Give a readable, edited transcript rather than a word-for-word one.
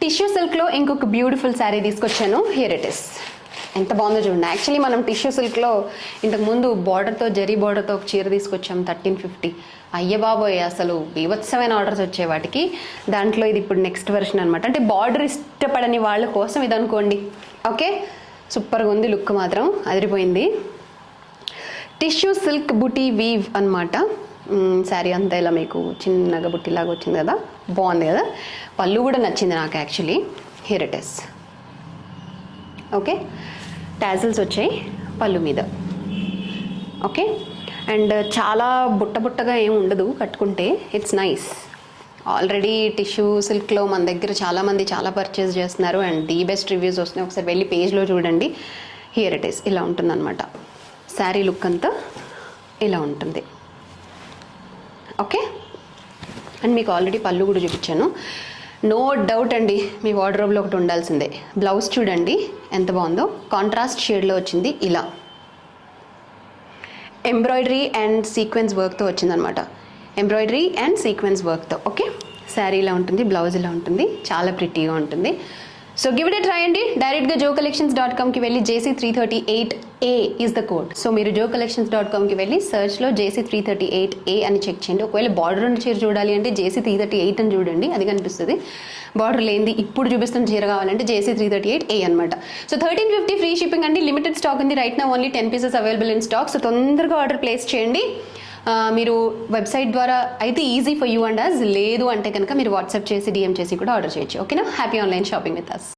Tissue సిల్క్లో ఇంకొక beautiful sari తీసుకొచ్చాను. Here it is. ఎంత బాగుందో చూడండి. యాక్చువల్లీ మనం టిష్యూ సిల్క్లో ఇంతకుముందు బార్డర్తో జరీ బార్డర్తో ఒక చీర తీసుకొచ్చాం 1350. అయ్య బాబోయ్, అసలు బీభత్సమైన ఆర్డర్స్ వచ్చాయి వాటికి. దాంట్లో ఇది ఇప్పుడు నెక్స్ట్ వెర్షన్ అనమాట. అంటే బార్డర్ ఇష్టపడని వాళ్ళ కోసం ఇది అనుకోండి. ఓకే, సూపర్గా ఉంది. లుక్ మాత్రం అదిరిపోయింది. టిష్యూ సిల్క్ బుటీ వీవ్ అనమాట. శారీ అంతా ఇలా మీకు చిన్నగా బుట్టిలాగా వచ్చింది కదా, బాగుంది కదా. పళ్ళు కూడా నచ్చింది నాకు actually. Here it is. Okay, tassels వచ్చాయి పళ్ళు మీద. ఓకే, అండ్ చాలా బుట్టగా ఏమి ఉండదు కట్టుకుంటే. It's nice. ఆల్రెడీ టిష్యూ సిల్క్లో మన దగ్గర చాలామంది చాలా పర్చేస్ చేస్తున్నారు అండ్ ది బెస్ట్ రివ్యూస్ వస్తున్నాయి. ఒకసారి వెళ్ళి పేజ్లో చూడండి. Here it is. ఇలా ఉంటుందన్నమాట శారీ లుక్ అంతా. ఇలా ఉంటుంది. ఓకే, అండ్ మీకు ఆల్రెడీ పళ్ళు కూడా చూపించాను. నో డౌట్ అండి, మీ వార్డ్రోబ్లో ఒకటి ఉండాల్సిందే. బ్లౌజ్ చూడండి ఎంత బాగుందో. కాంట్రాస్ట్ షేడ్లో వచ్చింది. ఇలా ఎంబ్రాయిడరీ అండ్ సీక్వెన్స్ వర్క్తో వచ్చిందనమాట. ఎంబ్రాయిడరీ అండ్ సీక్వెన్స్ వర్క్తో. ఓకే, శారీ ఇలా ఉంటుంది, బ్లౌజ్ ఇలా ఉంటుంది. చాలా ప్రిటీగా ఉంటుంది. So give it A try అండి. డైరెక్ట్గా joecollections.comకి వెళ్ళి JC338A is the code. So మీరు joecollections.comకి వెళ్ళి సర్చ్లో JC338A అని చెక్ చేయండి. ఒకవేళ బార్డర్ ఉన్న చీర చూడాలి అంటే JC338 అని చూడండి, అది కనిపిస్తుంది. బార్డర్ లేనిది ఇప్పుడు చూపిస్తున్న చీర కావాలంటే JC338A అనమాట. సో 1350 ఫ్రీ షిప్పింగ్ అండి. లిమిటెడ్ స్టాక్ ఉంది. రైట్ నా only 10 pieces available in stock. So తొందరగా ఆర్డర్ ప్లేస్ చేయండి. మీరు వెబ్సైట్ ద్వారా అయితే ఈజీ ఫర్ యూ అండ్ అస్. లేదు అంటే కనుక మీరు వాట్సాప్ చేసి DM చేసి కూడా ఆర్డర్ చేయొచ్చు. ఓకేనా? Happy online shopping with us.